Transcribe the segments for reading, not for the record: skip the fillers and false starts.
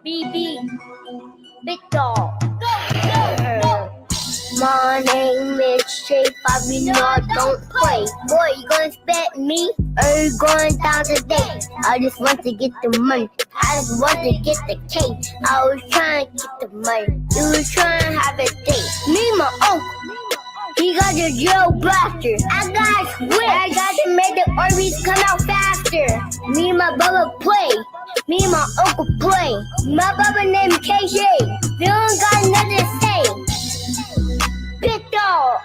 BB, big dog. My name is Chez, Bobby, no, I don't play. Boy, you gonna expect me? Or you going down today? I just want to get the money. I just want to get the cake. I was trying to get the money. You was trying to have a date. Me and my uncle, he got the drill blaster. I got a switch. I got to make the Orbeez come out faster. Me and my brother play. Me and my uncle play. My brother named Chez. We don't got nothing to say. Big dog.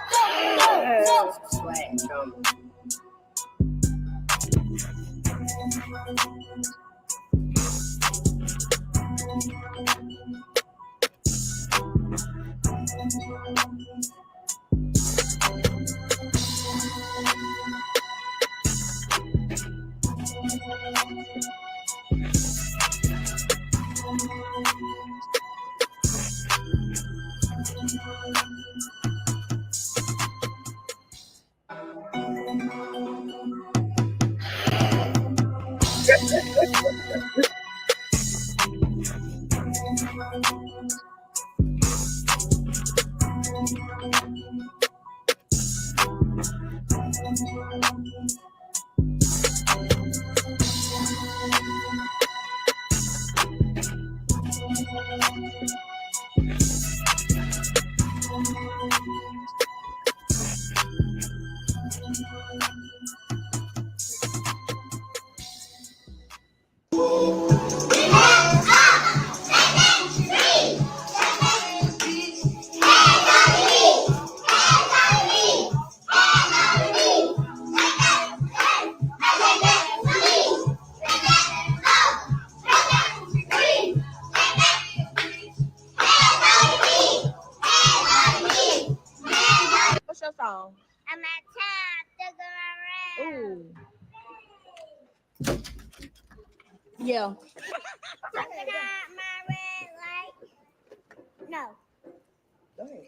What's your song? I'm at town, Ooh. Yeah. looking at my red light. No. Go ahead.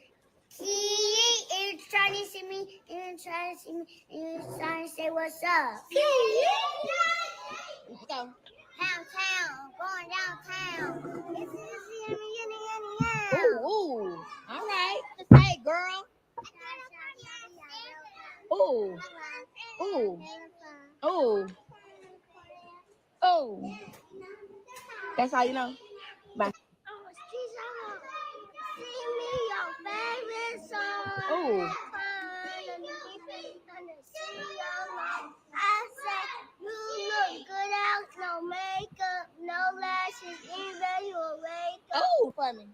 You trying to see me, you trying to see me, you trying to say what's up. Go. Downtown, going downtown. Ooh, ooh. All right. Hey, girl. Ooh. Ooh. Ooh. Ooh. That's how you know. Bye. Oh, she's on. Sing me your favorite song. Oh. I said, you look good out, no makeup, no lashes, even your makeup. Oh, funny.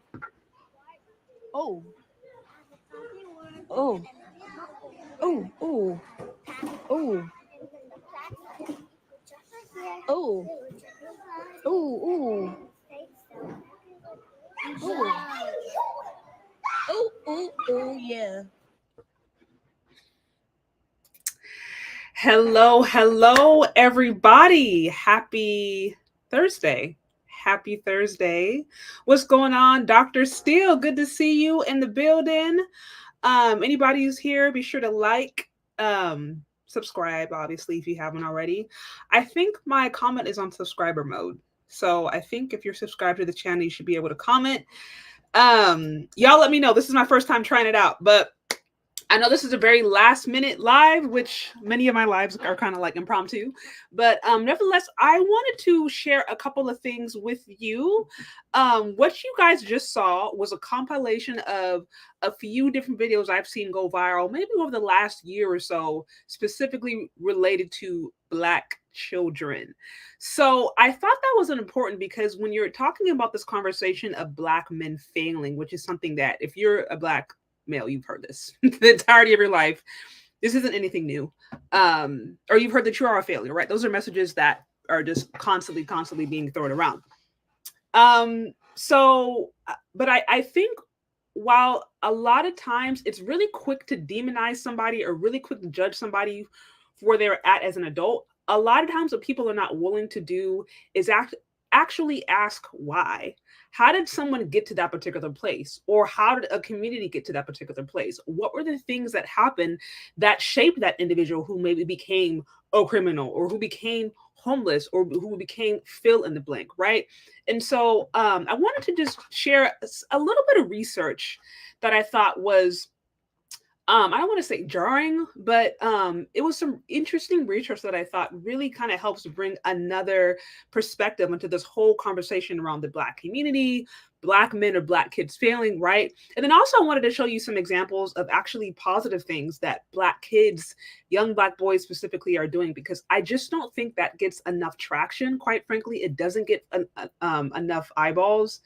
Oh. Oh. Oh. Oh. Oh. Oh. Oh. Oh. Oh. Oh. Oh. Yeah. Hello, everybody. Happy Thursday. Happy Thursday. What's going on, Dr. Steele? Good to see you in the building. Anybody who's here, be sure to like, subscribe, obviously, if you haven't already. I think my comment is on subscriber mode. So I think if you're subscribed to the channel, you should be able to comment. Y'all let me know. This is my first time trying it out, but I know this is a very last minute live, which many of my lives are kind of like impromptu, but nevertheless, I wanted to share a couple of things with you. What you guys just saw was a compilation of a few different videos I've seen go viral, maybe over the last year or so, specifically related to Black children. So I thought that was important because when you're talking about this conversation of Black men failing, which is something that if you're a Black male, you've heard this the entirety of your life. This isn't anything new. Or you've heard that you are a failure, right? Those are messages that are just constantly being thrown around. But I think while a lot of times it's really quick to demonize somebody or really quick to judge somebody for where they're at as an adult, a lot of times what people are not willing to do is actually ask why. How did someone get to that particular place? Or how did a community get to that particular place? What were the things that happened that shaped that individual who maybe became a criminal or who became homeless or who became fill in the blank, right? And so I wanted to just share a little bit of research that I thought was I don't want to say jarring, but it was some interesting research that I thought really kind of helps bring another perspective into this whole conversation around the Black community, Black men or Black kids failing, right? And then also I wanted to show you some examples of actually positive things that Black kids, young Black boys specifically, are doing, because I just don't think that gets enough traction. Quite frankly, it doesn't get enough eyeballs.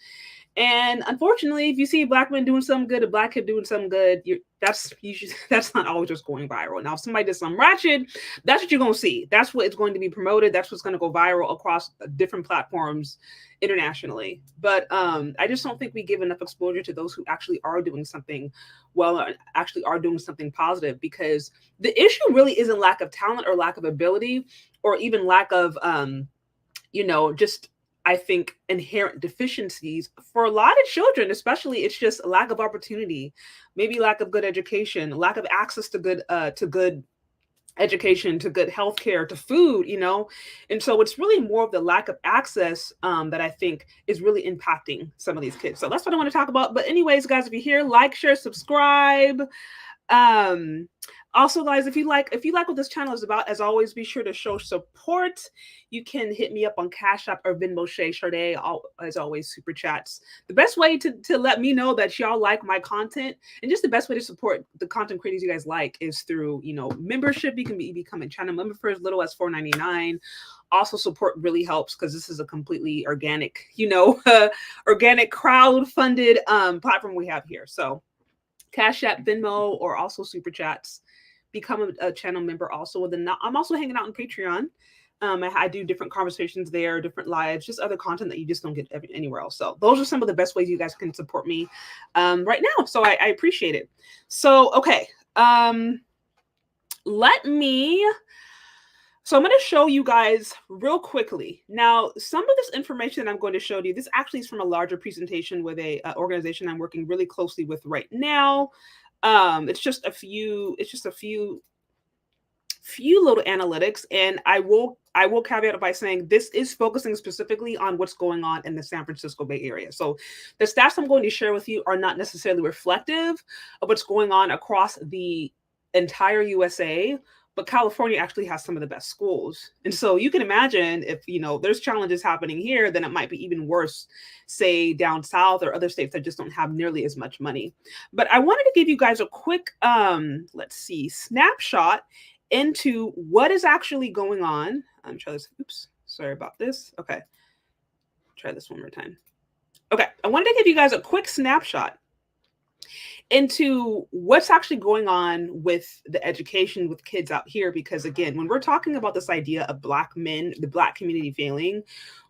And unfortunately, if you see a Black man doing something good, a Black kid doing something good, that's not always just going viral. Now, if somebody does something ratchet, that's what you're going to see. That's what it's going to be promoted. That's what's going to go viral across different platforms internationally. But I just don't think we give enough exposure to those who actually are doing something well, or actually are doing something positive, because the issue really isn't lack of talent or lack of ability or even lack of, just I think inherent deficiencies for a lot of children, especially. It's just a lack of opportunity, maybe lack of good education, lack of access to good education, to good healthcare, to food, and so it's really more of the lack of access that I think is really impacting some of these kids. So that's what I want to talk about. But anyways, guys, if you're here, like, share, subscribe. Also, guys, if you like what this channel is about, as always, be sure to show support. You can hit me up on Cash App or Venmo, Chez, Chardé. As always, super chats. The best way to let me know that y'all like my content, and just the best way to support the content creators you guys like, is through membership. You can become a channel member for as little as $4.99. Also, support really helps because this is a completely organic, organic crowd-funded platform we have here. So Cash App, Venmo, or also super chats. Become a channel member also. And then I'm also hanging out on Patreon. I do different conversations there, different lives, just other content that you just don't get anywhere else. So those are some of the best ways you guys can support me right now. So I appreciate it. So, okay. So I'm going to show you guys real quickly. Now, some of this information I'm going to show you, this actually is from a larger presentation with a organization I'm working really closely with right now. It's just a few little analytics, and I will caveat it by saying this is focusing specifically on what's going on in the San Francisco Bay Area. So the stats I'm going to share with you are not necessarily reflective of what's going on across the entire USA, but California actually has some of the best schools. And so you can imagine if, there's challenges happening here, then it might be even worse, say down south or other states that just don't have nearly as much money. But I wanted to give you guys a quick, snapshot into what is actually going on. Try this. Oops, sorry about this. Okay. Try this one more time. Okay. I wanted to give you guys a quick snapshot into what's actually going on with the education with kids out here. Because again, when we're talking about this idea of Black men, the Black community failing,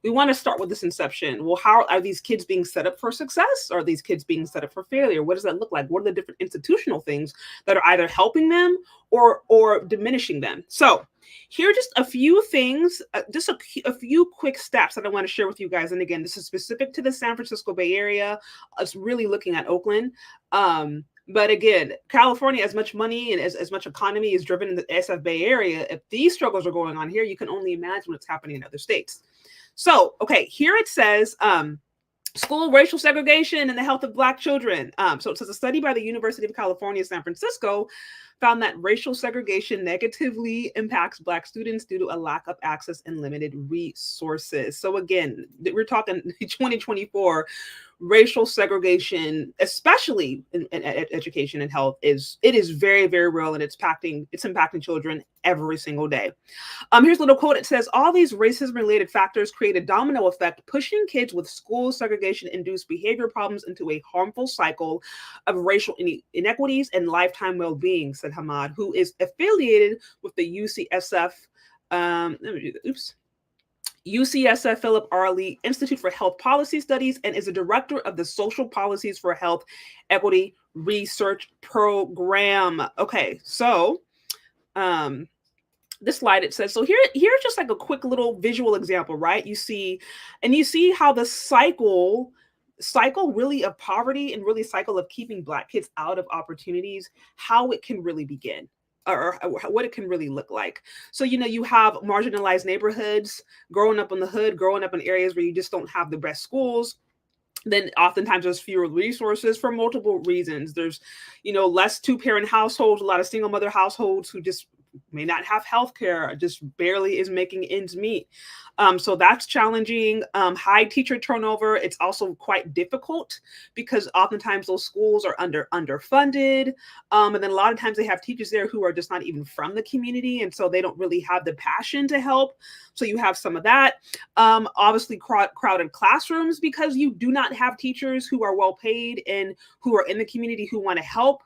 we want to start with this inception. Well, how are these kids being set up for success? Are these kids being set up for failure? What does that look like? What are the different institutional things that are either helping them or diminishing them? So here are just a few things, just a few quick steps that I want to share with you guys. And again, this is specific to the San Francisco Bay Area. It's really looking at Oakland. But again, California, as much money and as much economy is driven in the SF Bay Area, if these struggles are going on here, you can only imagine what's happening in other states. So, okay, here it says, school racial segregation and the health of Black children. So it says a study by the University of California, San Francisco found that racial segregation negatively impacts Black students due to a lack of access and limited resources. So again, we're talking 2024, racial segregation, especially in education and health, is very, very real, and it's impacting children every single day. Here's a little quote. It says, all these racism-related factors create a domino effect, pushing kids with school segregation-induced behavior problems into a harmful cycle of racial inequities and lifetime well-being, said Hamad, who is affiliated with the UCSF, UCSF Philip R. Lee Institute for Health Policy Studies, and is a director of the Social Policies for Health Equity Research Program. Okay, so this slide, it says, so here's just like a quick little visual example, right? You see how the cycle really of poverty and really cycle of keeping Black kids out of opportunities, how it can really begin, or what it can really look like. So, you have marginalized neighborhoods, growing up in the hood, growing up in areas where you just don't have the best schools. Then oftentimes there's fewer resources for multiple reasons. There's, less two-parent households, a lot of single mother households who just may not have healthcare, just barely is making ends meet. So that's challenging. High teacher turnover. It's also quite difficult because oftentimes those schools are underfunded. And then a lot of times they have teachers there who are just not even from the community. And so they don't really have the passion to help. So you have some of that. Obviously crowded classrooms because you do not have teachers who are well paid and who are in the community who want to help,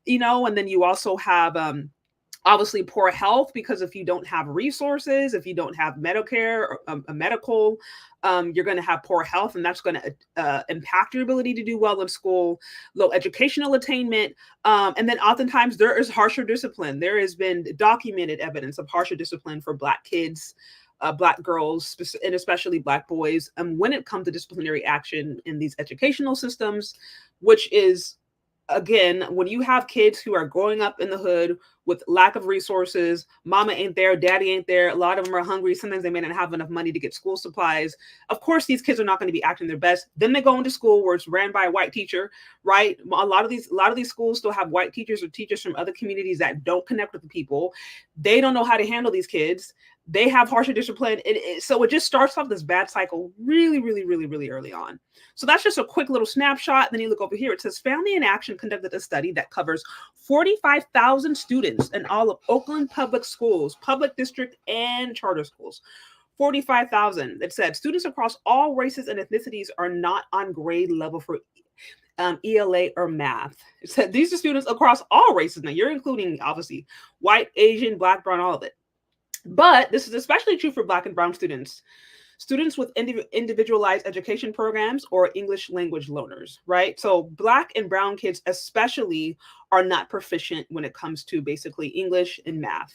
and then you also have, obviously poor health, because if you don't have resources, if you don't have Medicare or a medical, you're going to have poor health, and that's going to impact your ability to do well in school, low educational attainment. And then oftentimes there is harsher discipline. There has been documented evidence of harsher discipline for Black kids, Black girls, and especially Black boys, when it comes to disciplinary action in these educational systems, which is, again, when you have kids who are growing up in the hood with lack of resources, mama ain't there, daddy ain't there, a lot of them are hungry, sometimes they may not have enough money to get school supplies. Of course, these kids are not going to be acting their best. Then they go into school where it's ran by a white teacher, right? A lot of these schools still have white teachers or teachers from other communities that don't connect with the people. They don't know how to handle these kids. They have harsher discipline. So it just starts off this bad cycle really, really, really, really early on. So that's just a quick little snapshot. Then you look over here. It says Family in Action conducted a study that covers 45,000 students in all of Oakland public schools, public district and charter schools. 45,000. It said students across all races and ethnicities are not on grade level for ELA or math. It said these are students across all races. Now you're including obviously white, Asian, Black, brown, all of it. But this is especially true for Black and brown students with individualized education programs or English language learners, right? So Black and brown kids especially are not proficient when it comes to basically English and math.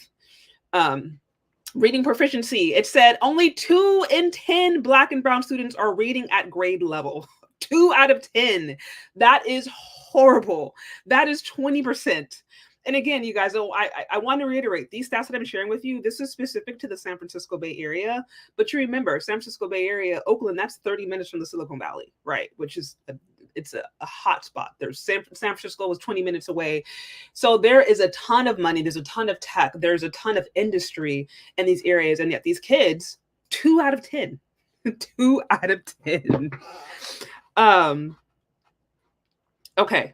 Reading proficiency, it said only 2 in 10 Black and brown students are reading at grade level. 2 out of 10. That is horrible. That is 20%. And again, you guys, I want to reiterate, these stats that I'm sharing with you, this is specific to the San Francisco Bay Area. But you remember, San Francisco Bay Area, Oakland, that's 30 minutes from the Silicon Valley, right? Which is a hot spot. There's San Francisco was 20 minutes away. So there is a ton of money. There's a ton of tech. There's a ton of industry in these areas. And yet these kids, 2 out of 10, 2 out of 10. Okay.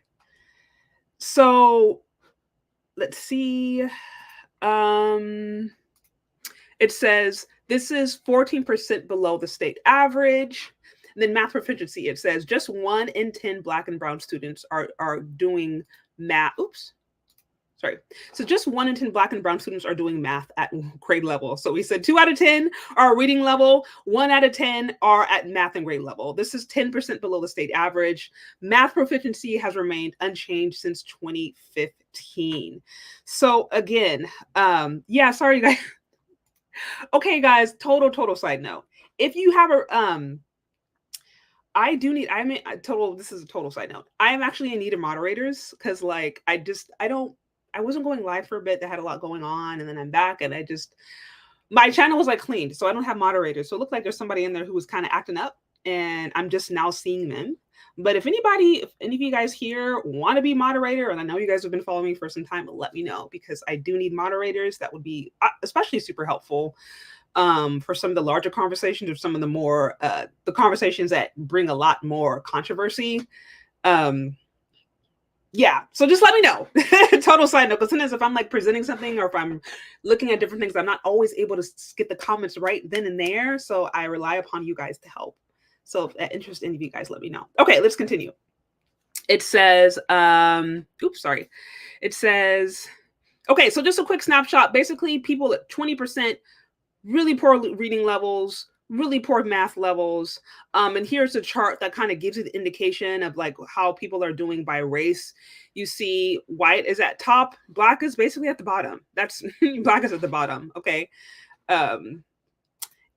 So let's see. It says this is 14% below the state average. And then math proficiency, it says just 1 in 10 Black and brown students are doing math. Oops. Sorry. So just 1 in 10 Black and brown students are doing math at grade level. So we said 2 out of 10 are reading level, 1 out of 10 are at math and grade level. This is 10% below the state average. Math proficiency has remained unchanged since 2015. So again, yeah, sorry guys. Okay, guys, total side note. If you have a, this is a total side note. I am actually in need of moderators because like, I wasn't going live for a bit. They had a lot going on and then I'm back and my channel was like cleaned. So I don't have moderators. So it looked like there's somebody in there who was kind of acting up and I'm just now seeing them. But if any of you guys here want to be moderator, and I know you guys have been following me for some time, let me know because I do need moderators. That would be especially super helpful for some of the larger conversations or some of the more, the conversations that bring a lot more controversy. Yeah, so just let me know. Total side note, because sometimes if I'm like presenting something or if I'm looking at different things, I'm not always able to get the comments right then and there. So I rely upon you guys to help. So if that interests any of you guys, let me know. Okay, let's continue. It says, It says, okay, so just a quick snapshot. Basically, people at 20%, really poor reading levels, really poor math levels. And here's a chart that kind of gives you the indication of like how people are doing by race. You see white is at top, Black is basically at the bottom. That's Black is at the bottom, okay?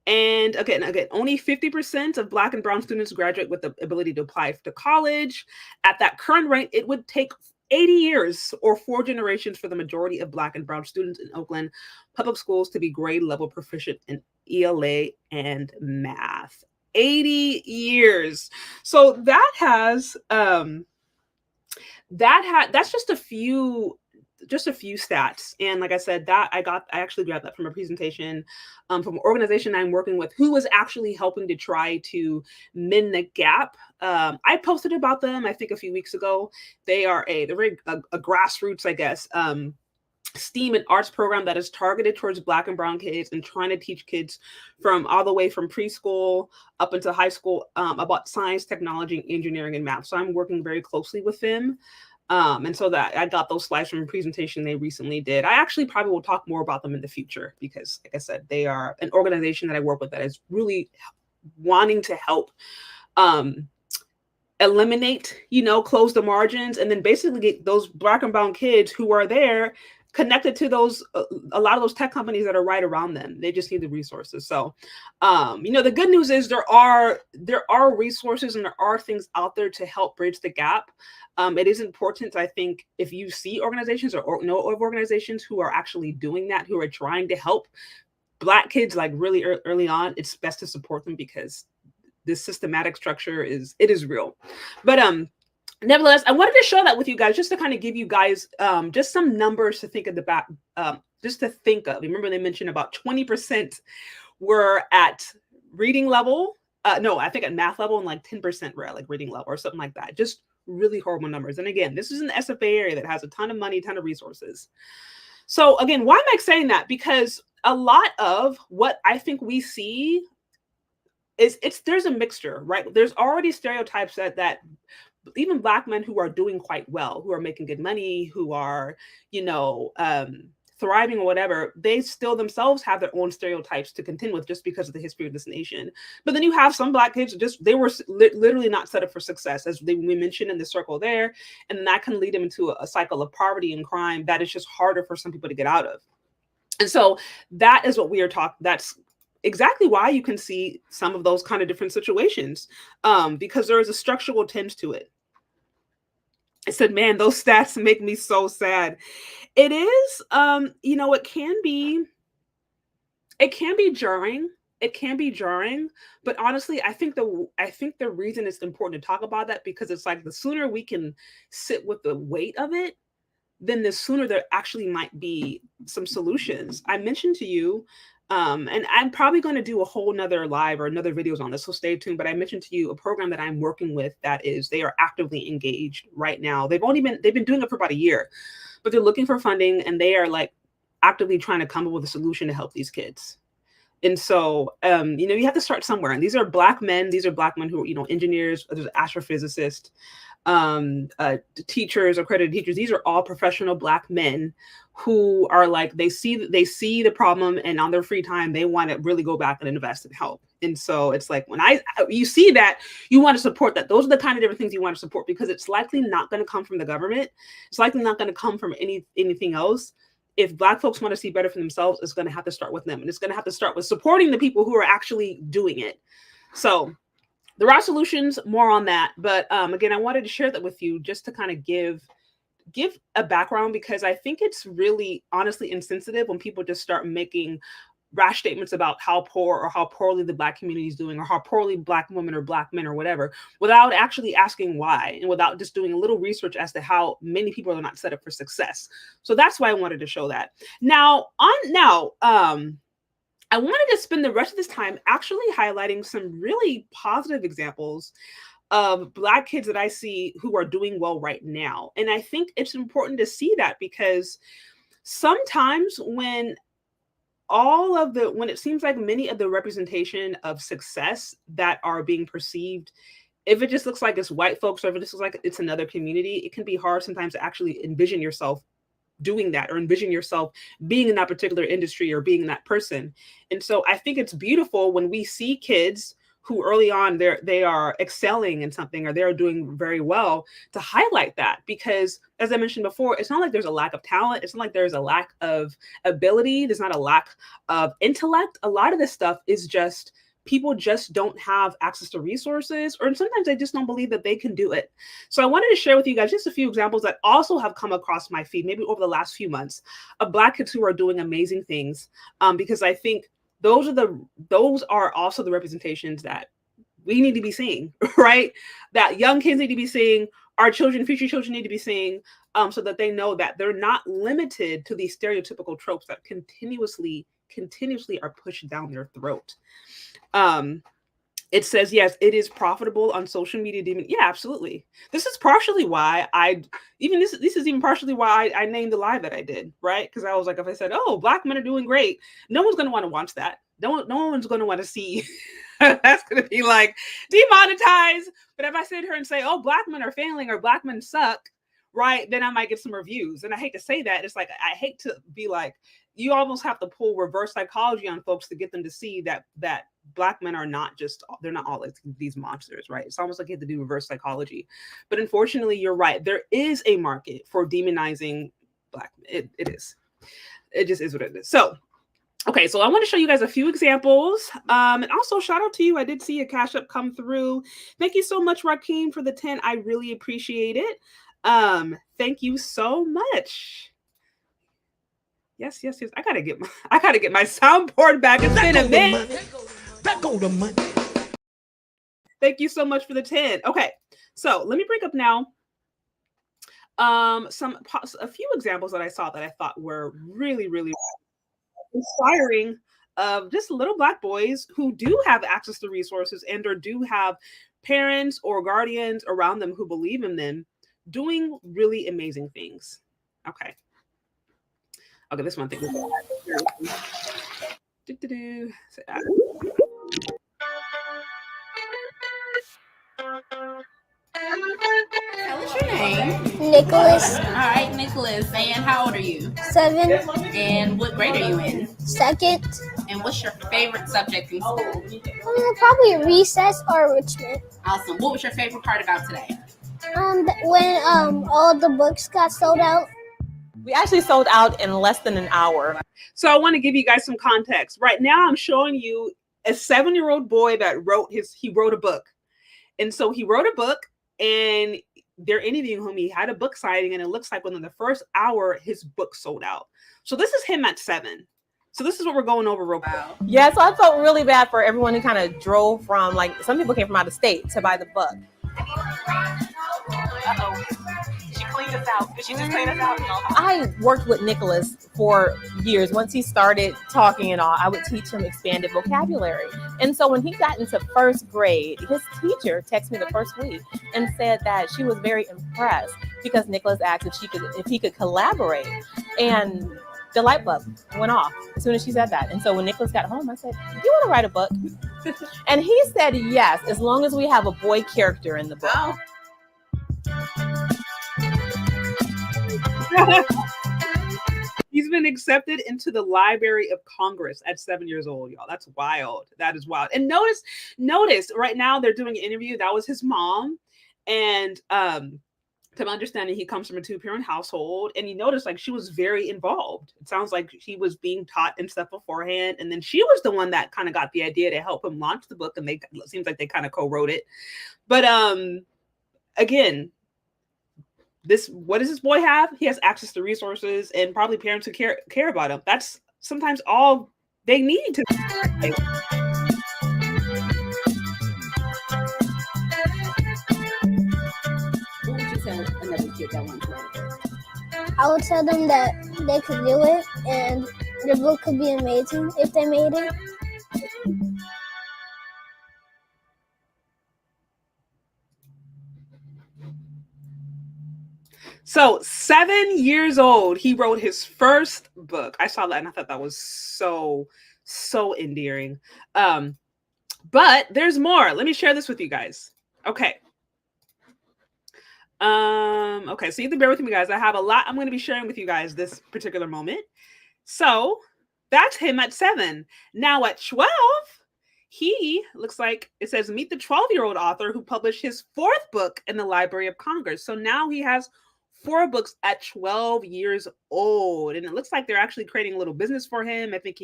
And again, only 50% of Black and brown students graduate with the ability to apply to college. At that current rate, it would take 80 years or 4 generations for the majority of Black and brown students in Oakland public schools to be grade level proficient in ELA and math. 80 years. So that has, that's just a few stats. And like I said, I actually grabbed that from a presentation from an organization I'm working with who was actually helping to try to mend the gap. I posted about them, I think a few weeks ago. They're a grassroots, I guess, STEAM and arts program that is targeted towards Black and brown kids and trying to teach kids from all the way from preschool up into high school about science, technology, engineering, and math. So I'm working very closely with them. And so that I got those slides from a presentation they recently did. I actually probably will talk more about them in the future because, like I said, they are an organization that I work with that is really wanting to help eliminate, close the margins, and then basically get those Black and brown kids who are there connected to those, a lot of those tech companies that are right around them. They just need the resources. So, the good news is there are resources and there are things out there to help bridge the gap. It is important, I think, if you see organizations or know of organizations who are actually doing that, who are trying to help Black kids like really early on, it's best to support them because this systematic structure is real. But nevertheless, I wanted to share that with you guys just to kind of give you guys just some numbers to think of just to think of. Remember they mentioned about 20% were at reading level. No, I think at math level, and like 10% were at like reading level or something like that. Just really horrible numbers. And again, this is an SFA area that has a ton of money, ton of resources. So again, why am I saying that? Because a lot of what I think we see is there's a mixture, right? There's already stereotypes that even Black men who are doing quite well, who are making good money, who are, thriving or whatever, they still themselves have their own stereotypes to contend with just because of the history of this nation. But then you have some Black kids they were literally not set up for success, as we mentioned in the circle there, and that can lead them into a cycle of poverty and crime that is just harder for some people to get out of. And so that is what we are talking. That's exactly why you can see some of those kind of different situations, because there is a structural tinge to it. I said, man, those stats make me so sad. It is, it can be jarring it can be jarring, but honestly, I think the reason it's important to talk about that, because it's like the sooner we can sit with the weight of it, then the sooner there actually might be some solutions. I mentioned to you, and I'm probably going to do a whole nother live or another videos on this, so stay tuned. But I mentioned to you a program that I'm working with that is, they are actively engaged right now. They've been doing it for about a year, but they're looking for funding, and they are like actively trying to come up with a solution to help these kids. And so, you have to start somewhere. And these are Black men. These are Black men who are, engineers, there's astrophysicists, teachers, accredited teachers. These are all professional Black men who are like, they see the problem, and on their free time, they want to really go back and invest and help. And so it's like, when you see that, you want to support that. Those are the kind of different things you want to support, because it's likely not going to come from the government. It's likely not going to come from anything else. If Black folks want to see better for themselves, it's going to have to start with them. And it's going to have to start with supporting the people who are actually doing it. So there are solutions, more on that. But again, I wanted to share that with you just to kind of give a background, because I think it's really honestly insensitive when people just start making rash statements about how poor or how poorly the Black community is doing, or how poorly Black women or Black men or whatever, without actually asking why, and without just doing a little research as to how many people are not set up for success. So that's why I wanted to show that. Now, I wanted to spend the rest of this time actually highlighting some really positive examples of Black kids that I see who are doing well right now. And I think it's important to see that, because sometimes when it seems like many of the representation of success that are being perceived, if it just looks like it's white folks, or if it just looks like it's another community, it can be hard sometimes to actually envision yourself doing that, or envision yourself being in that particular industry or being that person. And so I think it's beautiful when we see kids who early on they are excelling in something, or they're doing very well, to highlight that. Because as I mentioned before, it's not like there's a lack of talent. It's not like there's a lack of ability. There's not a lack of intellect. A lot of this stuff is just people just don't have access to resources, or sometimes they just don't believe that they can do it. So I wanted to share with you guys just a few examples that also have come across my feed, maybe over the last few months, of Black kids who are doing amazing things, because I think those are also the representations that we need to be seeing, right? That young kids need to be seeing, our children, future children need to be seeing, so that they know that they're not limited to these stereotypical tropes that continuously are pushed down their throat. It says, yes, it is profitable on social media. Yeah, absolutely. This is partially why this is even partially why I named the live that I did, right? Because I was like, if I said, oh, Black men are doing great, no one's going to want to watch that. No one's going to want to see. That's going to be like demonetized. But if I sit here and say, oh, Black men are failing, or Black men suck, right, then I might get some reviews. And I hate to say that. It's like, I hate to be like, you almost have to pull reverse psychology on folks to get them to see that Black men are not they're not all like these monsters, right? It's almost like you have to do reverse psychology. But unfortunately, you're right. There is a market for demonizing Black men. It is. It just is what it is. So, okay, so I want to show you guys a few examples. And also shout out to you. I did see a Cash App come through. Thank you so much, Rakeem, for the 10. I really appreciate it. Thank you so much. Yes. I gotta get my soundboard back. It's been a minute. Back on the money. Thank you so much for the 10. Okay, so let me bring up now a few examples that I saw that I thought were really, really inspiring, of just little Black boys who do have access to resources and or do have parents or guardians around them who believe in them, doing really amazing things. Okay, this one thing. What's your name? Nicholas. All right, Nicholas. And how old are you? 7. And what grade are you in? 2nd. And what's your favorite subject in school? Probably recess or Richmond. Awesome. What was your favorite part about today? When all the books got sold out. We actually sold out in less than an hour. So I want to give you guys some context. Right now, I'm showing you a 7-year-old boy that he wrote a book. And so he wrote a book, and they're interviewing him. He had a book signing, and it looks like within the first hour, his book sold out. So this is him at 7. So this is what we're going over real quick. Yeah, so I felt really bad for everyone who kind of drove from, like, some people came from out of state to buy the book. Uh-oh. She cleaned us out. Did she just clean us out? No. I worked with Nicholas for years. Once he started talking and all, I would teach him expanded vocabulary. And so when he got into first grade, his teacher texted me the first week and said that she was very impressed because Nicholas asked if he could collaborate. And the light bulb went off as soon as she said that. And so when Nicholas got home, I said, "Do you want to write a book?" And he said yes, as long as we have a boy character in the book. Oh. He's been accepted into the Library of Congress at 7 years old, y'all. That's wild. That is wild. And notice right now they're doing an interview. That was his mom. And to my understanding, he comes from a 2-parent household, and you notice like she was very involved. It sounds like he was being taught and stuff beforehand, and then she was the one that kind of got the idea to help him launch the book, and it seems like they kind of co-wrote it. But again, what does this boy have? He has access to resources and probably parents who care about him. That's sometimes all they need to. I would tell them that they could do it and the book could be amazing if they made it. So 7 years old, he wrote his first book. I saw that and I thought that was so endearing. But there's more. Let me share this with you guys. Okay. Okay, so you have to bear with me, guys. I have a lot I'm going to be sharing with you guys this particular moment. So that's him at 7. Now at 12, he looks like it says meet the 12-year-old author who published his 4th book in the Library of Congress. So now he has 4 books at 12 years old. And it looks like they're actually creating a little business for him. I think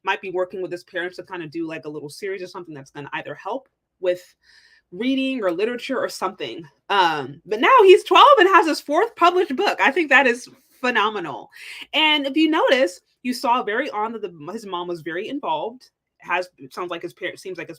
might be working with his parents to kind of do like a little series or something that's going to either help with reading or literature or something. But now he's 12 and has his 4th published book. I think that is phenomenal. And if you notice, you saw very on that his mom was very involved. It seems like his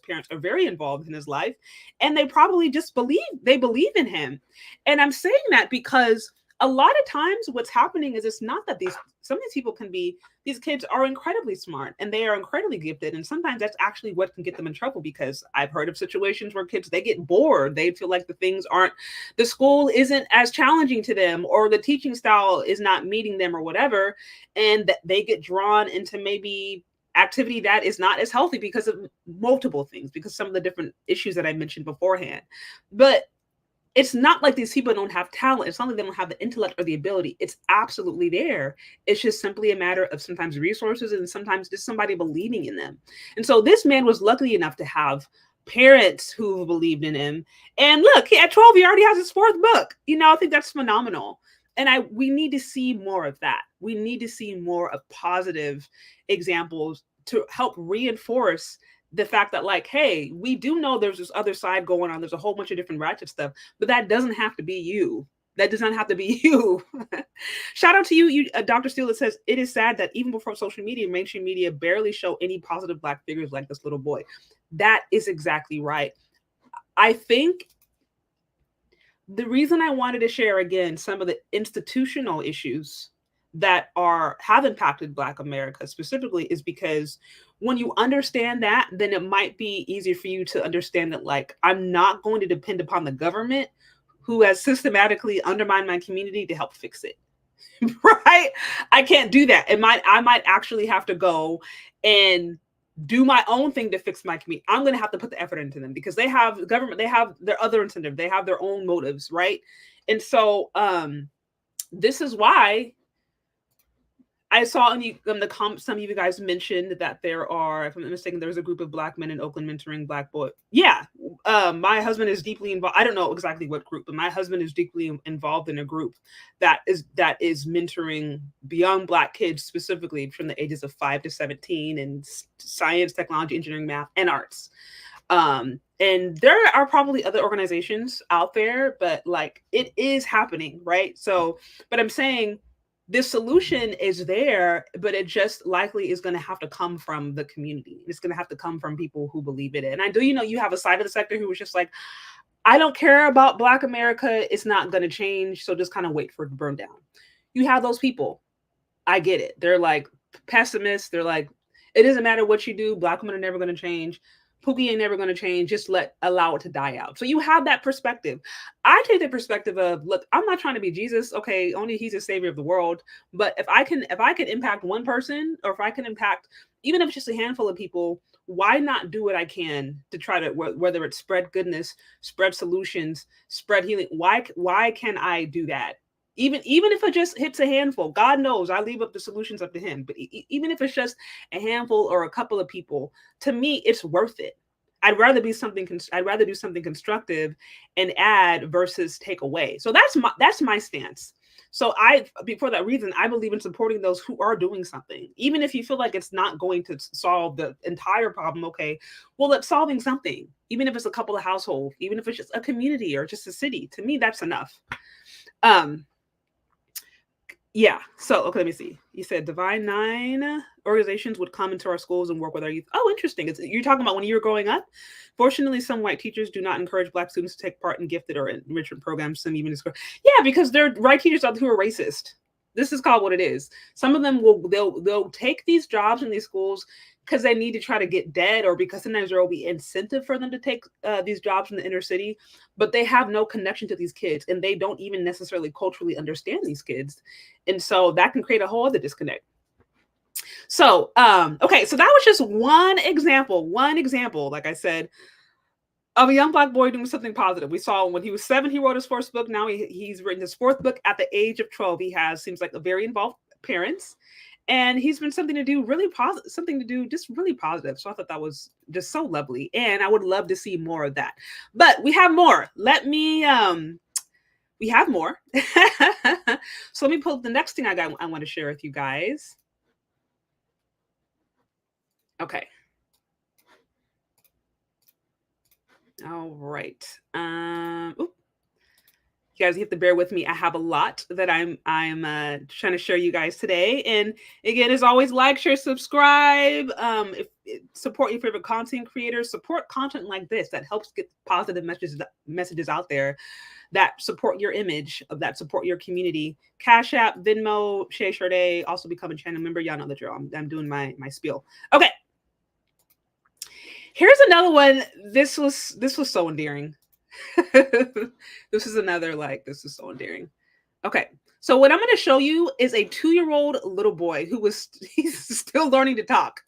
parents are very involved in his life, and they probably just believe in him. And I'm saying that because a lot of times what's happening is it's not that some of these kids are incredibly smart and they are incredibly gifted. And sometimes that's actually what can get them in trouble, because I've heard of situations where kids, they get bored. They feel like the school isn't as challenging to them, or the teaching style is not meeting them or whatever. And that they get drawn into maybe activity that is not as healthy because of multiple things, because some of the different issues that I mentioned beforehand. But it's not like these people don't have talent. It's not like they don't have the intellect or the ability. It's absolutely there. It's just simply a matter of sometimes resources and sometimes just somebody believing in them. And so this man was lucky enough to have parents who believed in him. And look, at 12, he already has his 4th book. I think that's phenomenal. And we need to see more of that. We need to see more of positive examples to help reinforce the fact that, like, hey, we do know there's this other side going on. There's a whole bunch of different ratchet stuff, but that doesn't have to be you. That does not have to be you. Shout out to you, Dr. Steele, that says, it is sad that even before social media, mainstream media barely show any positive Black figures like this little boy. That is exactly right. I think the reason I wanted to share again some of the institutional issues that have impacted Black America specifically is because when you understand that, then it might be easier for you to understand that, like, I'm not going to depend upon the government who has systematically undermined my community to help fix it. Right? I can't do that. I might actually have to go and do my own thing to fix my community. I'm going to have to put the effort into them because they have government, they have their other incentive, they have their own motives, right? And so this is why I saw in the comments, some of you guys mentioned that there are, if I'm not mistaken, there's a group of Black men in Oakland mentoring Black boys. Yeah. My husband is deeply involved. I don't know exactly what group, but my husband is deeply involved in a group that is mentoring young Black kids, specifically from the ages of 5 to 17, in science, technology, engineering, math, and arts. And there are probably other organizations out there, but like, it is happening, right? So, but I'm saying, this solution is there, but it just likely is going to have to come from the community. It's going to have to come from people who believe in it. And I do, you have a side of the sector who was just like, I don't care about Black America. It's not going to change. So just kind of wait for it to burn down. You have those people. I get it. They're like pessimists. They're like, it doesn't matter what you do. Black women are never going to change. Pookie ain't never going to change. Just allow it to die out. So you have that perspective. I take the perspective of, look, I'm not trying to be Jesus. Okay, only he's the savior of the world. But if I can impact one person, or if I can impact, even if it's just a handful of people, why not do what I can to try to, whether it's spread goodness, spread solutions, spread healing? Why can I do that? Even if it just hits a handful, God knows I leave up the solutions up to him. But even if it's just a handful or a couple of people, to me, it's worth it. I'd rather do something constructive and add versus take away. So that's my stance. So for that reason, I believe in supporting those who are doing something, even if you feel like it's not going to solve the entire problem. Okay, well, it's solving something, even if it's a couple of households, even if it's just a community or just a city. To me, that's enough. Yeah. So, okay, let me see. You said Divine 9 organizations would come into our schools and work with our youth. Oh, interesting. You're talking about when you were growing up. Fortunately, some white teachers do not encourage Black students to take part in gifted or enrichment programs. Some even discourage. Yeah, because they're white teachers out there who are racist. This is called what it is. Some of them they'll take these jobs in these schools because they need to try to get dead, or because sometimes there will be incentive for them to take these jobs in the inner city, but they have no connection to these kids, and they don't even necessarily culturally understand these kids. And so that can create a whole other disconnect. So, okay, so that was just one example, like I said, of a young Black boy doing something positive. We saw when he was 7, he wrote his first book. Now he's written his 4th book at the age of 12. He seems like a very involved parents. And he's been something to do really positive, just really positive. So I thought that was just so lovely. And I would love to see more of that. But we have more. We have more. So let me pull up the next thing I want to share with you guys. Okay. All right. You guys have to bear with me. I have a lot that I'm trying to share you guys today. And again, as always, like, share, subscribe. Support your favorite content creators. Support content like this that helps get positive messages out there, that support your image, that support your community. Cash App, Venmo, Chez, Chardé. Also become a channel member. Y'all know the drill. I'm doing my spiel. Okay. Here's another one. This was so endearing. This is so endearing. Okay, so what I'm going to show you is a 2-year-old little boy he's still learning to talk.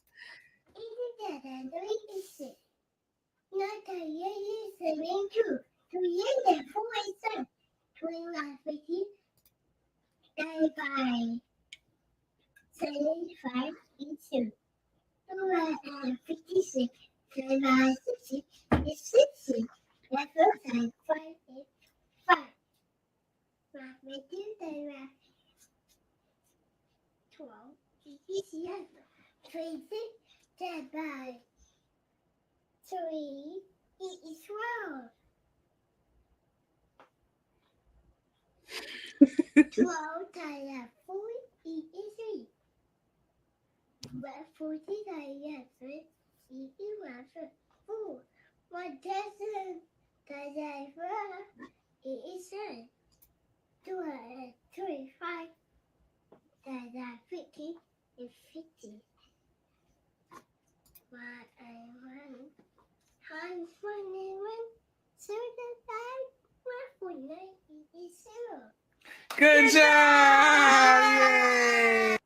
Good job! Yay!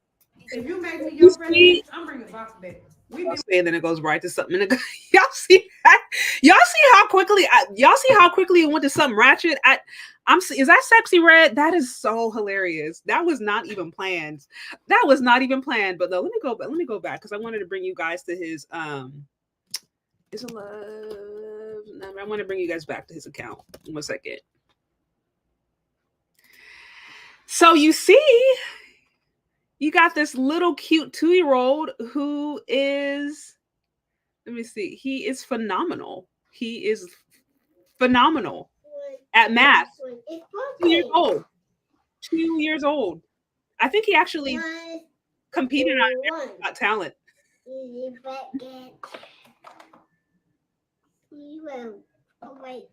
If you make me your friend, I'm bringing a box back. And then it goes right to something. Y'all see that? Y'all see how quickly it went to something ratchet? Is that Sexy Red? That is so hilarious. That was not even planned. But no, let me go back because I wanted to bring you guys to his is it love? No, I want to bring you guys back to his account. 1 second. So you see, you got this little cute 2-year-old who is, let me see, he is phenomenal. He is phenomenal at math. 2 years old. 2 years old. I think he actually competed on America's Got Talent. You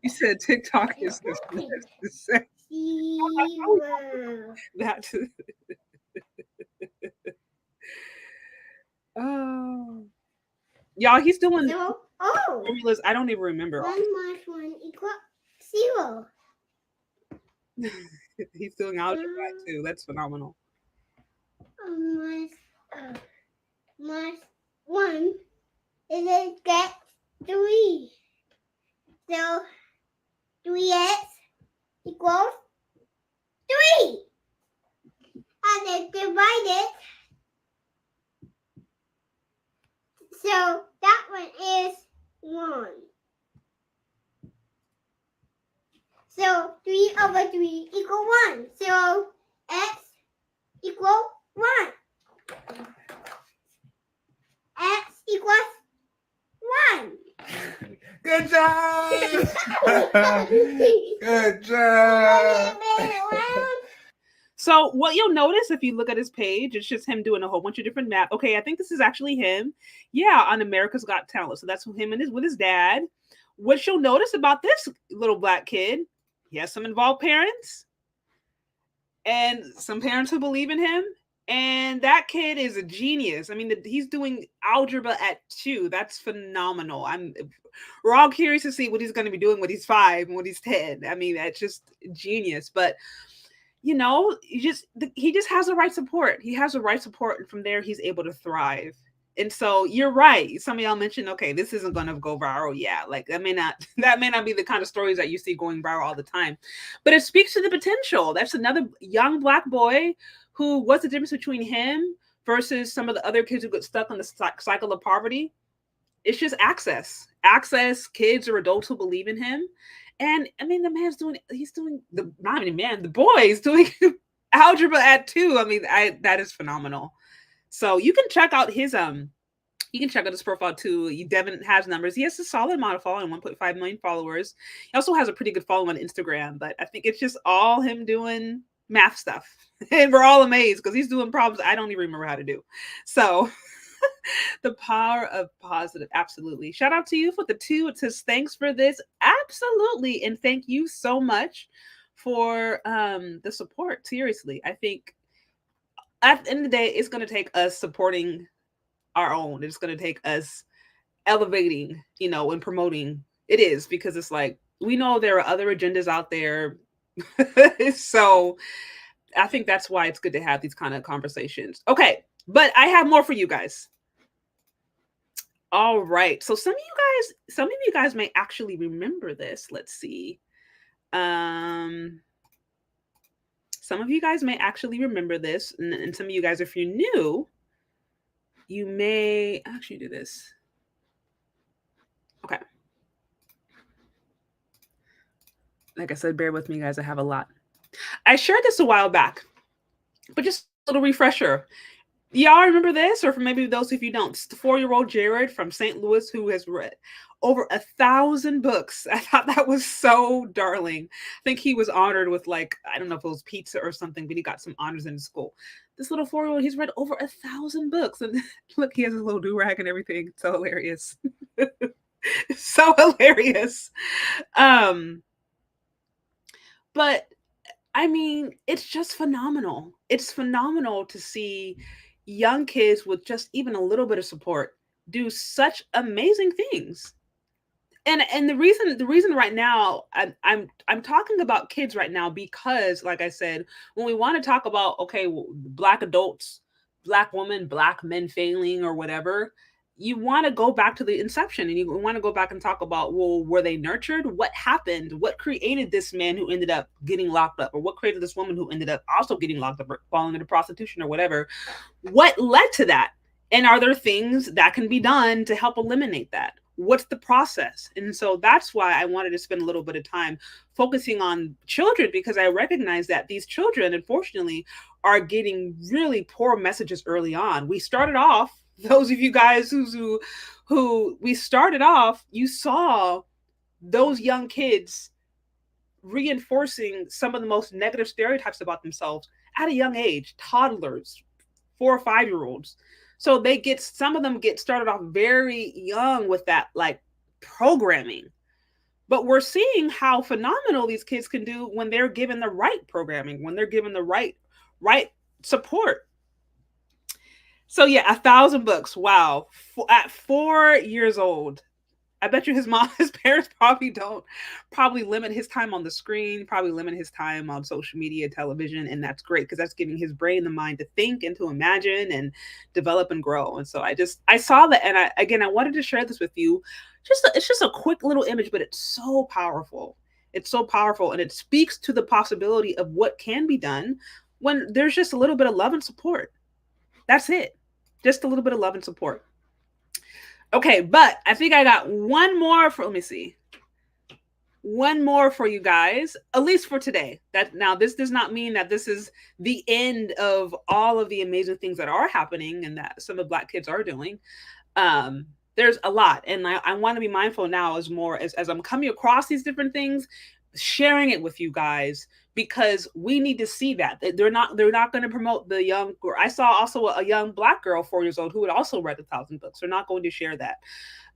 said TikTok is that's oh, y'all, he's doing formulas. I don't even remember. 1 minus 1 equals 0. He's doing algebra too. That's phenomenal. Minus 1 is it get 3. So 3x equals 3. And then divide it. So that one is 1. So 3 over 3 equals 1. So x equals 1. X equals 1. Good job! Good job! So what you'll notice if you look at his page, it's just him doing a whole bunch of different math. Okay, I think this is actually him. Yeah, on America's Got Talent. So that's him and with his dad. What you'll notice about this little black kid, he has some involved parents and some parents who believe in him. And that kid is a genius. I mean, he's doing algebra at 2. That's phenomenal. We're all curious to see what he's going to be doing when he's 5 and when he's 10. I mean, that's just genius. But you know, he just has the right support. He has the right support, and from there, he's able to thrive. And so you're right. Some of y'all mentioned, okay, this isn't going to go viral. Yeah, like that may not be the kind of stories that you see going viral all the time, but it speaks to the potential. That's another young black boy who, what's the difference between him versus some of the other kids who get stuck on the cycle of poverty? It's just access, kids or adults who believe in him. And I mean, the boy is doing algebra at 2. I mean, that is phenomenal. So you can check out his profile too. Devin has numbers. He has a solid amount of following, 1.5 million followers. He also has a pretty good following on Instagram, but I think it's just all him doing math stuff. And we're all amazed because he's doing problems I don't even remember how to do. So the power of positive. Absolutely. Shout out to you for the 2. It says, thanks for this. Absolutely. And thank you so much for the support. Seriously. I think at the end of the day, it's going to take us supporting our own. It's going to take us elevating, and promoting. It is, because it's like, we know there are other agendas out there. So I think that's why it's good to have these kind of conversations. Okay. But I have more for you guys. All right. So some of you guys may actually remember this. Let's see. Some of you guys may actually remember this. And some of you guys, if you're new, you may actually do this. Okay. Like I said, bear with me, guys. I have a lot. I shared this a while back, but just a little refresher. Y'all remember this? Or for maybe those of you don't, it's the 4-year-old Jared from St. Louis who has read over 1,000 books. I thought that was so darling. I think he was honored with, like, I don't know if it was pizza or something, but he got some honors in school. This little 4-year-old, he's read over 1,000 books. And look, he has a little do-rag and everything. It's so hilarious. So hilarious. But I mean, it's just phenomenal. It's phenomenal to see young kids with just even a little bit of support do such amazing things. And the reason right now I'm talking about kids right now, because like I said, when we want to talk about, okay, Black adults, Black women, Black men failing or whatever, you want to go back to the inception, and you want to go back and talk about, well, were they nurtured? What happened? What created this man who ended up getting locked up? Or what created this woman who ended up also getting locked up or falling into prostitution or whatever? What led to that? And are there things that can be done to help eliminate that? What's the process? And so that's why I wanted to spend a little bit of time focusing on children, because I recognize that these children, unfortunately, are getting really poor messages early on. We started off, those of you guys who we started off, you saw those young kids reinforcing some of the most negative stereotypes about themselves at a young age, toddlers, 4 or 5-year-olds. So some of them get started off very young with that like programming. But we're seeing how phenomenal these kids can do when they're given the right programming, when they're given the right support. So yeah, 1,000 books. Wow. At 4 years old. I bet you his parents probably limit his time on the screen, probably limit his time on social media, television. And that's great because that's giving his brain the mind to think and to imagine and develop and grow. And so I saw that. And I wanted to share this with you. It's just a quick little image, but it's so powerful. It's so powerful. And it speaks to the possibility of what can be done when there's just a little bit of love and support. That's it. Just a little bit of love and support. Okay, but I think I got one more let me see. One more for you guys, at least for today. Now this does not mean that this is the end of all of the amazing things that are happening and that some of Black kids are doing. There's a lot. And I want to be mindful now as I'm coming across these different things, sharing it with you guys, because we need to see that they're not going to promote the young girl. I saw also a young Black girl, 4 years old, who had also read 1,000 books. They're not going to share that.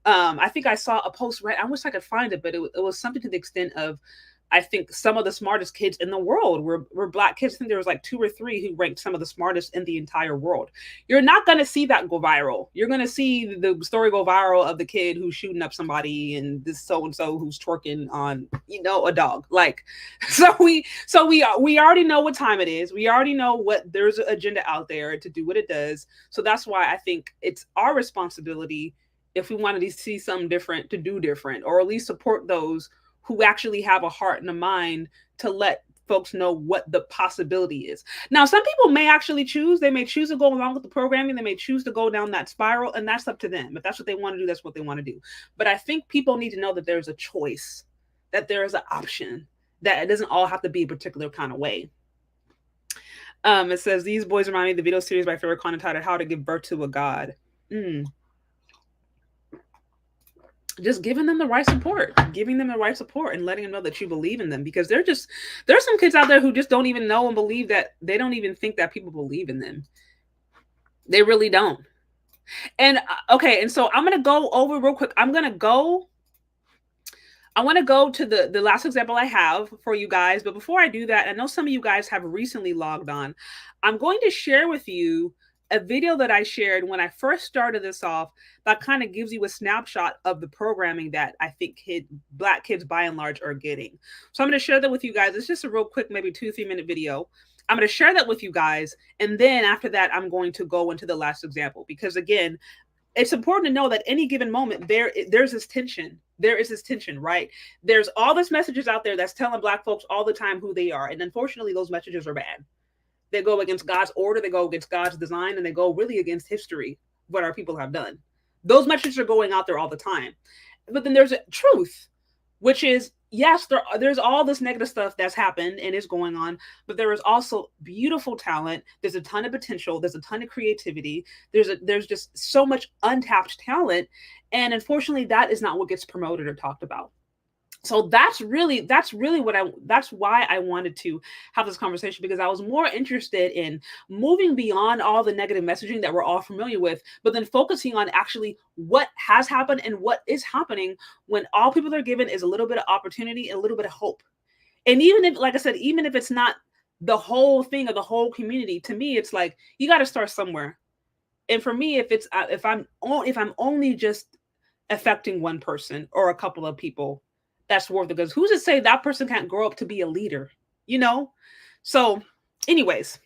I think I saw a post, right? I wish I could find it, but it was something to the extent of, I think some of the smartest kids in the world were Black kids. I think there was like 2 or 3 who ranked some of the smartest in the entire world. You're not going to see that go viral. You're going to see the story go viral of the kid who's shooting up somebody and this so-and-so who's twerking on, a dog. Like, so we already know what time it is. We already know there's an agenda out there to do what it does. So that's why I think it's our responsibility, if we wanted to see something different, to do different, or at least support those who actually have a heart and a mind to let folks know what the possibility is. Now, some people may actually choose to go along with the programming. They may choose to go down that spiral, and that's up to them. If that's what they want to do, that's what they want to do. But I think people need to know that there's a choice, that there is an option, that it doesn't all have to be a particular kind of way. It says, these boys remind me of the video series by favorite content titled How to Give Birth to a God. Just giving them the right support and letting them know that you believe in them, because there's some kids out there who just don't even know and believe that they don't even think that people believe in them. They really don't. And okay. And so I'm going to go over real quick. I want to go to the last example I have for you guys. But before I do that, I know some of you guys have recently logged on. I'm going to share with you a video that I shared when I first started this off that kind of gives you a snapshot of the programming that I think Black kids by and large are getting. So I'm going to share that with you guys. It's just a real quick, maybe 2-3 minute video. I'm going to share that with you guys. And then after that, I'm going to go into the last example, because again, it's important to know that any given moment there's this tension. There is this tension, right? There's all this messages out there that's telling Black folks all the time who they are. And unfortunately, those messages are bad. They go against God's order, they go against God's design, and they go really against history, what our people have done. Those messages are going out there all the time. But then there's a truth, which is, yes, there's all this negative stuff that's happened and is going on, but there is also beautiful talent. There's a ton of potential. There's a ton of creativity. There's just so much untapped talent. And unfortunately, that is not what gets promoted or talked about. So that's why I wanted to have this conversation, because I was more interested in moving beyond all the negative messaging that we're all familiar with, but then focusing on actually what has happened and what is happening when all people are given is a little bit of opportunity and a little bit of hope. And even if, like I said, even if it's not the whole thing or the whole community, to me, it's like, you got to start somewhere. And for me, if I'm only just affecting one person or a couple of people, that's worth it, because who's to say that person can't grow up to be a leader, So anyways,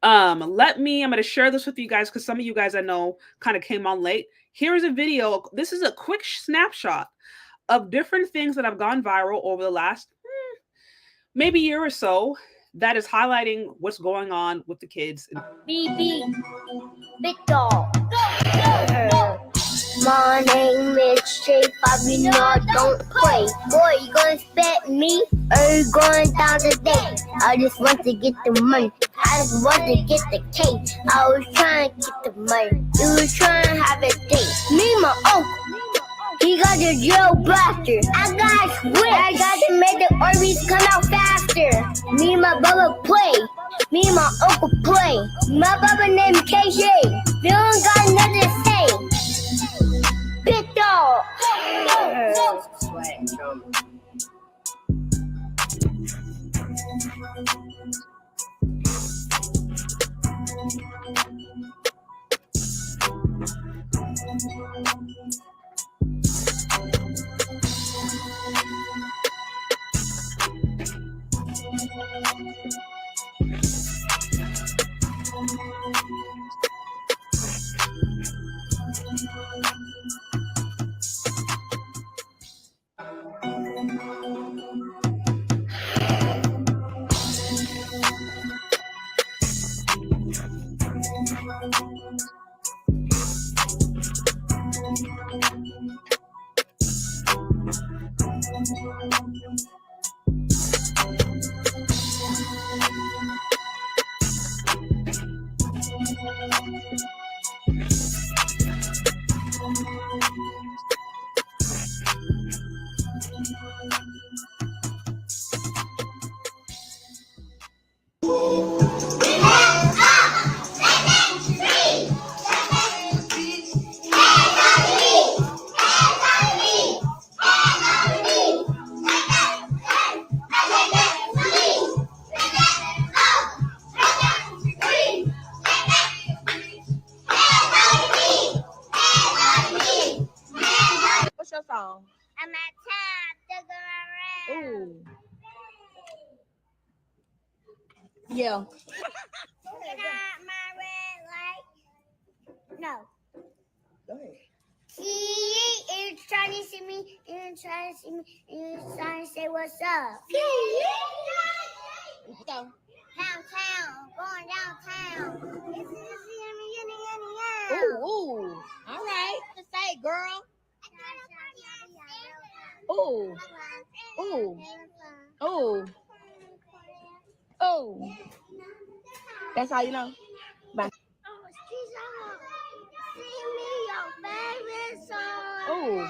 I'm going to share this with you guys, because some of you guys I know kind of came on late. Here's a video. This is a quick snapshot of different things that have gone viral over the last maybe year or so that is highlighting what's going on with the kids. BB, big dog. My name is Chez, Bobby, no, don't play. Boy, you gonna expect me? Or you going down today? I just want to get the money. I just want to get the cake. I was trying to get the money. You was trying to have a date. Me and my uncle, He got the drill blaster. I got a switch. I got to make the Orbeez come out faster. Me and my brother play. Me and my uncle play. My brother named Chez. We don't got nothing to say. Big dog. What's your song? I'm at top to go around. Ooh. Yeah. Can I have my red light? No. Go ahead. You trying to see me? You trying to see me? You trying to say what's up? Go. Downtown, going downtown. Ooh, ooh. All right. Just say, girl. Ooh. Ooh. Ooh. Ooh. That's how you know. Bye. Ooh.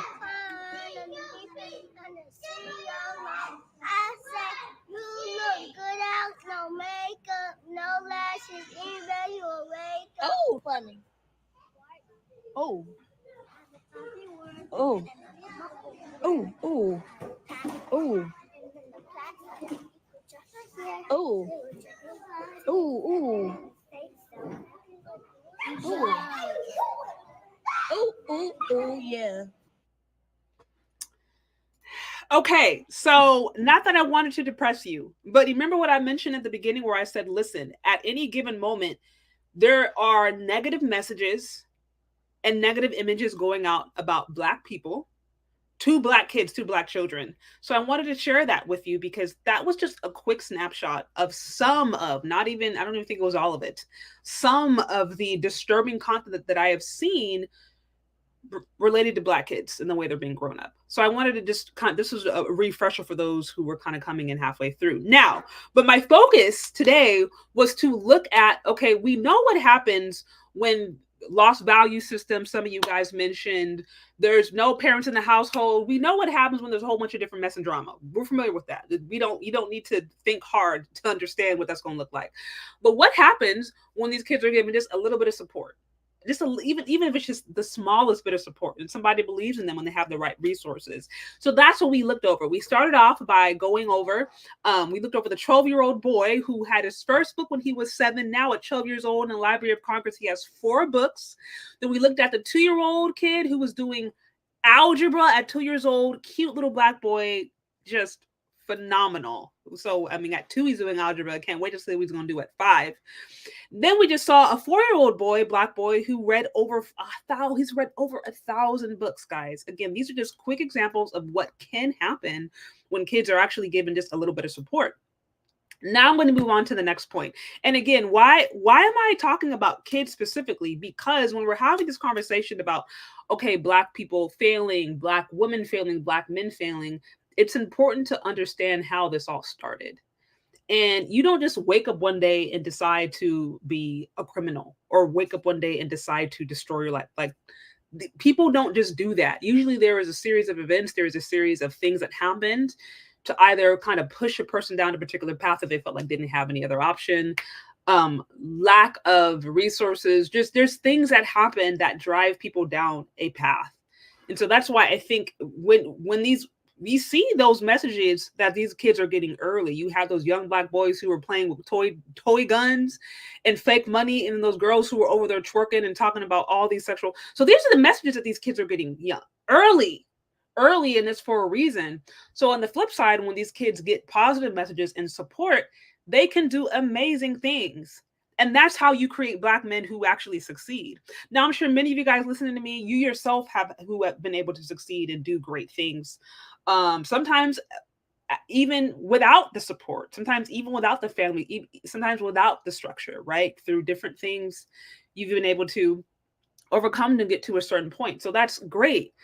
I said, you look good out, no makeup, no lashes, even you wake up. Ooh, funny. Ooh. Ooh. Ooh. Ooh. Ooh. Ooh. Ooh. Ooh. Ooh. Ooh. Ooh. Ooh. Yeah. Okay, so not that I wanted to depress you, but remember what I mentioned at the beginning where I said, listen, at any given moment, there are negative messages and negative images going out about Black people, to Black kids, to Black children. So I wanted to share that with you because that was just a quick snapshot of some of, not even, I don't even think it was all of it, some of the disturbing content that I have seen related to Black kids and the way they're being grown up. So I wanted to just this was a refresher for those who were kind of coming in halfway through now. But my focus today was to look at, okay, we know what happens when lost value system, some of you guys mentioned, there's no parents in the household. We know what happens when there's a whole bunch of different mess and drama. We're familiar with that. You don't need to think hard to understand what that's going to look like. But what happens when these kids are given just a little bit of support? Even if it's just the smallest bit of support and somebody believes in them when they have the right resources. So that's what we looked over. We started off by going over, we looked over the 12-year-old boy who had his first book when he was 7. Now at 12 years old in the Library of Congress, he has 4 books. Then we looked at the 2-year-old kid who was doing algebra at 2 years old, cute little Black boy, just phenomenal. So, I mean, at 2, he's doing algebra. I can't wait to see what he's going to do at 5. Then we just saw a 4-year-old boy, Black boy, who read over 1,000 books, guys. Again, these are just quick examples of what can happen when kids are actually given just a little bit of support. Now I'm going to move on to the next point. And again, why am I talking about kids specifically? Because when we're having this conversation about, okay, Black people failing, Black women failing, Black men failing, it's important to understand how this all started. And you don't just wake up one day and decide to be a criminal or wake up one day and decide to destroy your life. Like, people don't just do that. Usually there is a series of events, there is a series of things that happened to either kind of push a person down a particular path that they felt like didn't have any other option. Lack of resources, just there's things that happen that drive people down a path. And so that's why I think when we see those messages that these kids are getting early, you have those young Black boys who are playing with toy guns and fake money, and those girls who are over there twerking and talking about all these sexual. So these are the messages that these kids are getting early, and it's for a reason. So on the flip side, when these kids get positive messages and support, they can do amazing things. And that's how you create Black men who actually succeed. Now, I'm sure many of you guys listening to me, you yourself have been able to succeed and do great things. Sometimes even without the support, sometimes even without the family, sometimes without the structure, right? Through different things, you've been able to overcome to get to a certain point. So that's great.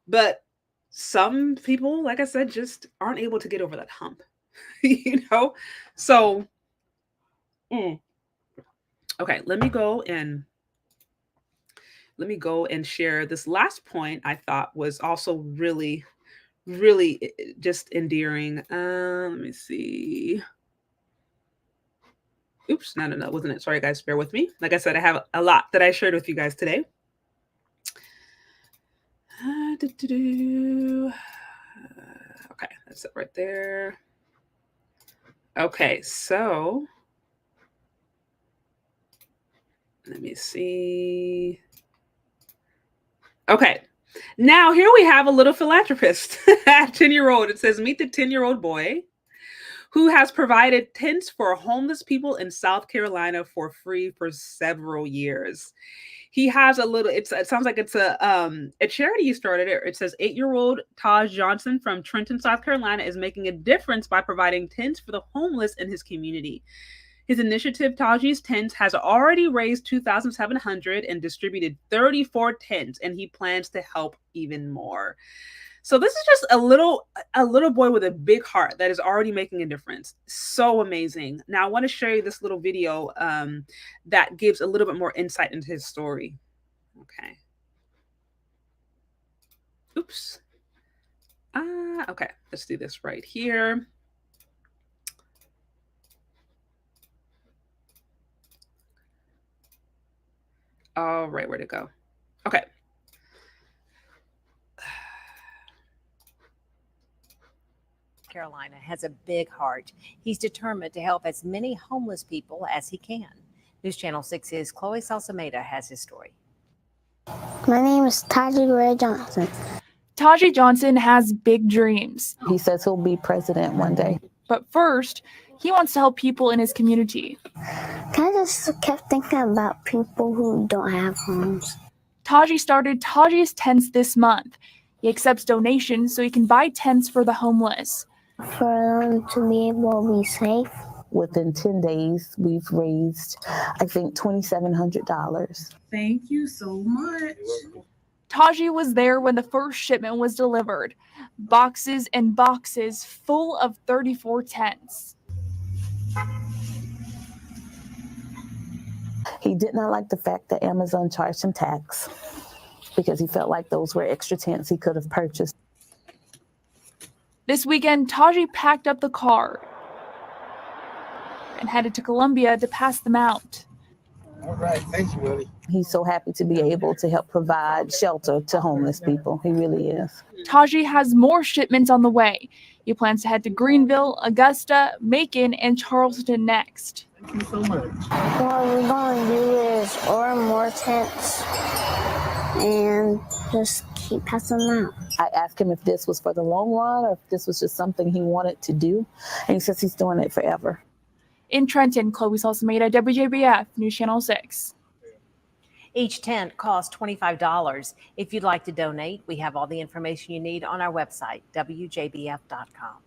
But some people, like I said, just aren't able to get over that hump, you know? So, okay, let me go and share this last point I thought was also really just endearing. Let me see. Oops, no, wasn't it? Sorry, guys, bear with me. Like I said, I have a lot that I shared with you guys today. Okay, that's it right there. Okay, so let me see. Okay. Now, here we have a little philanthropist at 10-year-old. It says, meet the 10-year-old boy who has provided tents for homeless people in South Carolina for free for several years. He has a little, it sounds like it's a charity he started. It says 8-year-old Taj Johnson from Trenton, South Carolina is making a difference by providing tents for the homeless in his community. His initiative, Taji's Tents, has already raised $2,700 and distributed 34 tents, and he plans to help even more. So this is just a little boy with a big heart that is already making a difference. So amazing. Now I want to show you this little video that gives a little bit more insight into his story. Okay. Oops. Okay, let's do this right here. All right, where'd it go? Okay. Carolina has a big heart. He's determined to help as many homeless people as he can. News Channel 6's Chloe Salsameda has his story. My name is Taji Ray Johnson. Taji Johnson has big dreams. He says he'll be president one day. But first, he wants to help people in his community. I just kept thinking about people who don't have homes. Taji started Taji's Tents this month. He accepts donations so he can buy tents for the homeless. For them to be able to be safe. Within 10 days, we've raised, I think, $2,700. Thank you so much. Taji was there when the first shipment was delivered. Boxes and boxes full of 34 tents. He did not like the fact that Amazon charged him tax because he felt like those were extra tents he could have purchased. This weekend, Taji packed up the car and headed to Columbia to pass them out. All right, thank you, Willie. He's so happy to be able to help provide shelter to homeless people. He really is. Taji has more shipments on the way. He plans to head to Greenville, Augusta, Macon, and Charleston next. Thank you so much. What we're going to do is order more tents and just keep passing them out. I asked him if this was for the long run or if this was just something he wanted to do. And he says he's doing it forever. In Trenton, Chloe Salsameda, WJBF, News Channel 6. Each tent costs $25. If you'd like to donate, we have all the information you need on our website, WJBF.com.